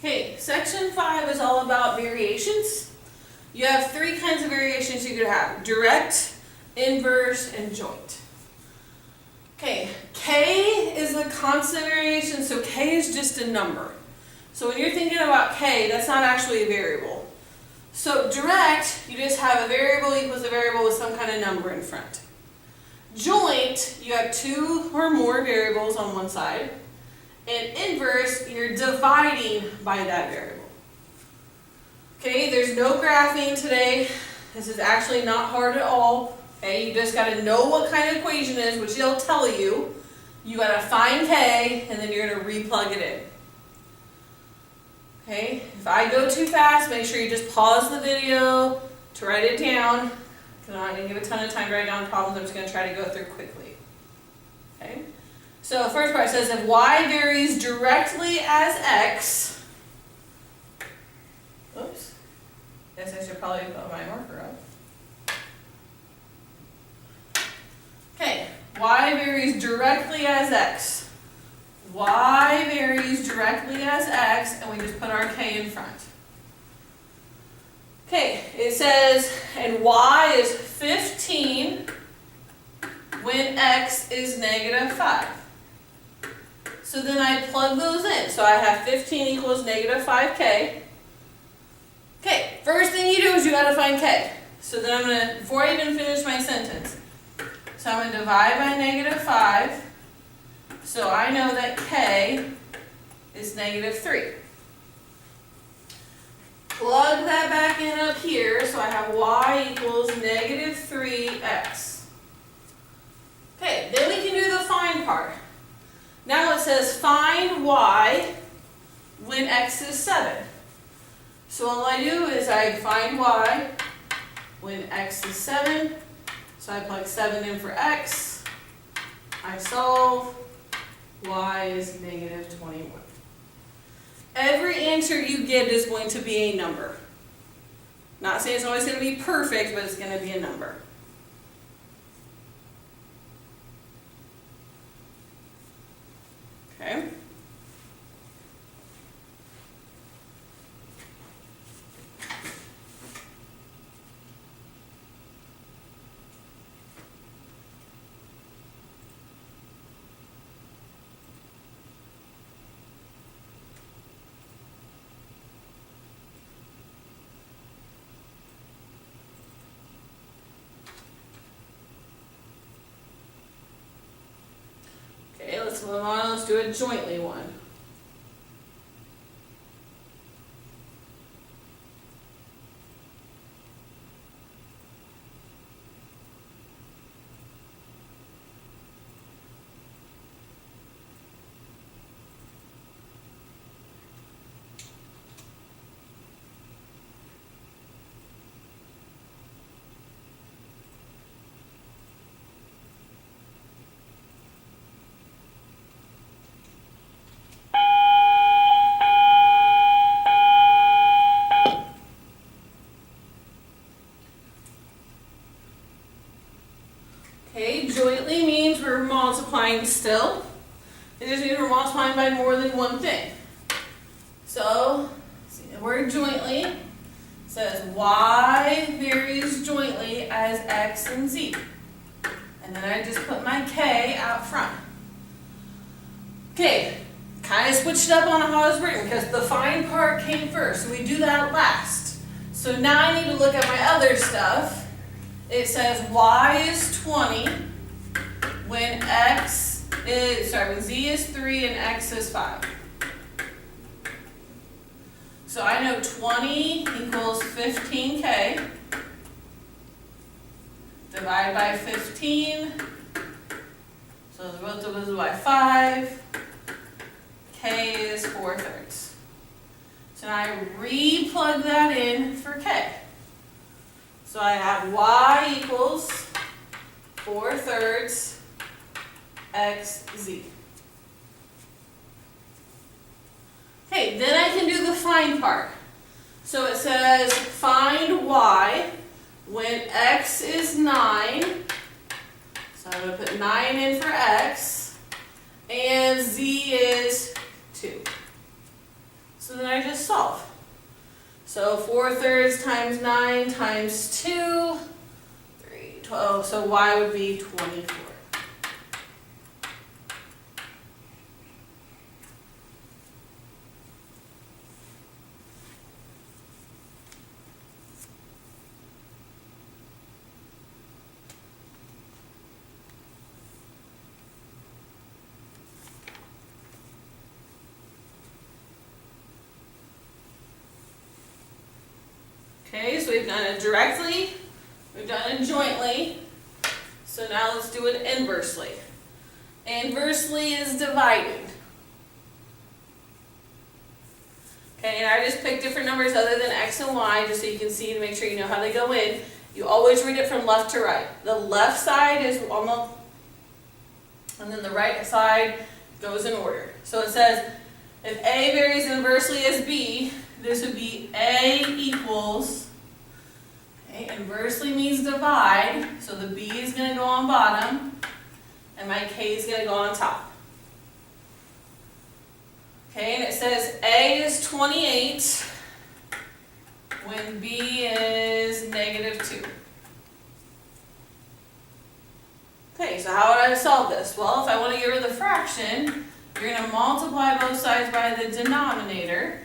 Okay, section 5 is all about variations. You have three kinds of variations you could have: direct, inverse, and joint. Okay, K is a constant variation, so K is just a number. So when you're thinking about K, that's not actually a variable. So direct, you just have a variable equals a variable with some kind of number in front. Joint, you have two or more variables on one side. And inverse, you're dividing by that variable. Okay, there's no graphing today. This is actually not hard at all. Okay, you just got to know what kind of equation it is, which they'll tell you. You got to find K, and then you're going to replug it in. Okay, if I go too fast, make sure you just pause the video to write it down. Because I'm not going to give a ton of time to write down problems. I'm just going to try to go through quickly. Okay, so the first part says if y varies directly as x. Oops. Guess I should probably put my marker up. Okay, y varies directly as x. Y varies directly as x, and we just put our k in front. Okay, it says, and y is 15 when x is negative 5. So then I plug those in. So I have 15 equals negative 5k. Okay, first thing you do is you got to find k. So then I'm going to, before I even finish my sentence, so I'm going to divide by negative 5. So I know that k is negative 3. Plug that back in up here, so I have y equals negative 3x. Okay, then we can do the find part. Now it says find y when x is 7. So all I do is I find y when x is 7. So I plug 7 in for x. I solve. Y is negative 21. Every answer you get is going to be a number. Not saying it's always going to be perfect, but it's going to be a number. Okay. Okay, let's move on. Let's do a jointly one. Okay, jointly means we're multiplying still. It just means we're multiplying by more than one thing. So, see the word jointly says y varies jointly as x and z. And then I just put my k out front. Okay, kind of switched up on how it's written because the find part came first. So we do that last. So now I need to look at my other stuff. It says y is 20 when when z is 3 and x is 5. So I know 20 equals 15k. Divide by 15. So the both of us is by 5. K is 4/3. So now I re-plug that in for k. So I have y equals 4/3 xz. Okay, then I can do the find part. So it says find y when x is 9. So I'm going to put 9 in for x. And z is 2. So then I just solve. So 4/3 times 9 times 2, 3, 12, so y would be 24. Okay, so we've done it directly, we've done it jointly, so now let's do it inversely. Inversely is dividing. Okay, and I just picked different numbers other than x and y, just so you can see to make sure you know how they go in. You always read it from left to right. The left side is on the, and then the right side goes in order. So it says, if A varies inversely as B, this would be A equals, okay, inversely means divide, so the B is going to go on bottom, and my K is going to go on top. Okay, and it says A is 28 when B is -2. Okay, so how would I solve this? Well, if I want to get rid of the fraction, you're going to multiply both sides by the denominator.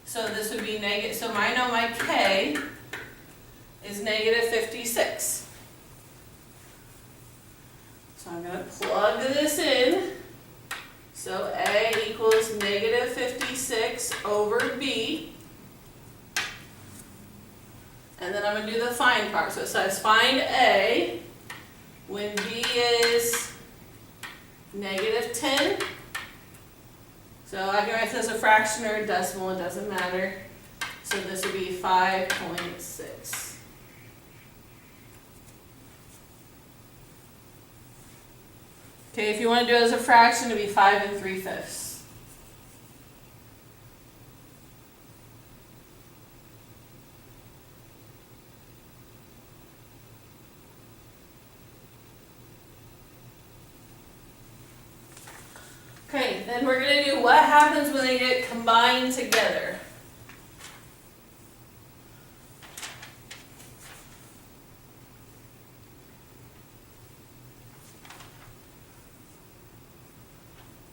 So this would be negative, so I know my K is -56. So I'm going to plug this in. So A equals -56 over B. And then I'm going to do the find part. So it says find A when B is -10. So I can write this as a fraction or a decimal, it doesn't matter. So this would be 5.6. Okay, if you want to do it as a fraction, it would be 5 3/5. Okay, then we're going to do what happens when they get combined together.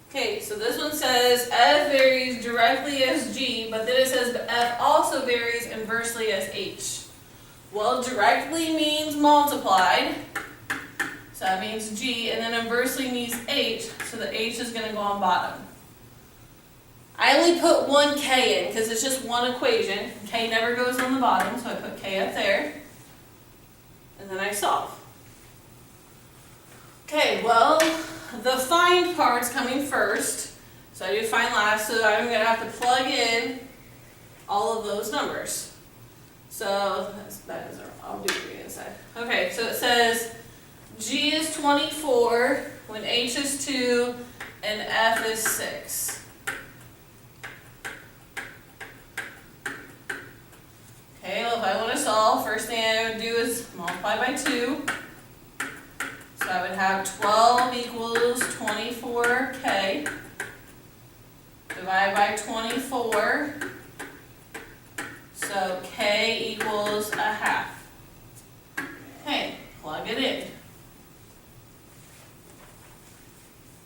Okay, so this one says F varies directly as G, but then it says F also varies inversely as H. Well, directly means multiplied. So that means G, and then inversely means H, so the H is going to go on bottom. I only put one K in because it's just one equation. K never goes on the bottom, so I put K up there. And then I solve. Okay, well, the find part's coming first. So I do find last, so I'm going to have to plug in all of those numbers. So that is, I'll do it inside. Okay, so it says G is 24 when H is 2 and F is 6. Okay, well if I want to solve, first thing I would do is multiply by 2. So I would have 12 equals 24K. Divide by 24. So K equals 1/2. Okay, plug it in.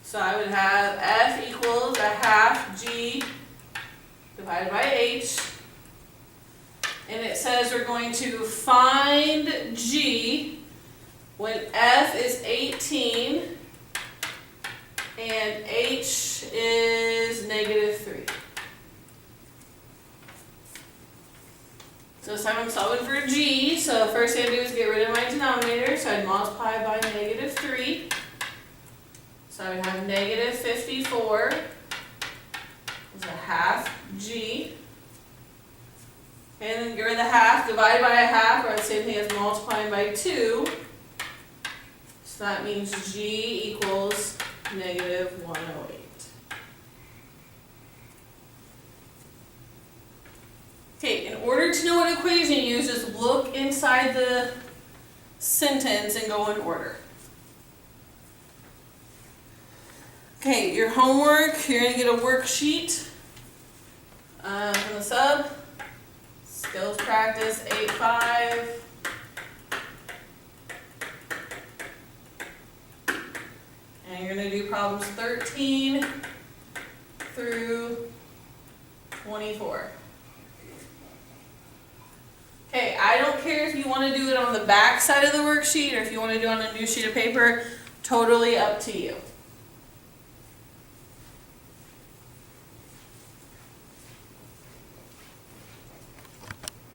So I would have F equals 1/2 G divided by H. And it says we're going to find G when F is 18 and H is -3. So this time I'm solving for G, so first thing I do is get rid of my denominator, so I'd multiply by -3. So I would have -54 is 1/2 G. And then get rid of the half, divide by 1/2, or the same thing as multiplying by 2. So that means G equals -108. Okay, in order to know what equation you use, just look inside the sentence and go in order. Okay, your homework, you're going to get a worksheet. From the sub, skills practice 8-5. And you're gonna do problems 13 through 24. Okay, I don't care if you want to do it on the back side of the worksheet or if you want to do it on a new sheet of paper, totally up to you.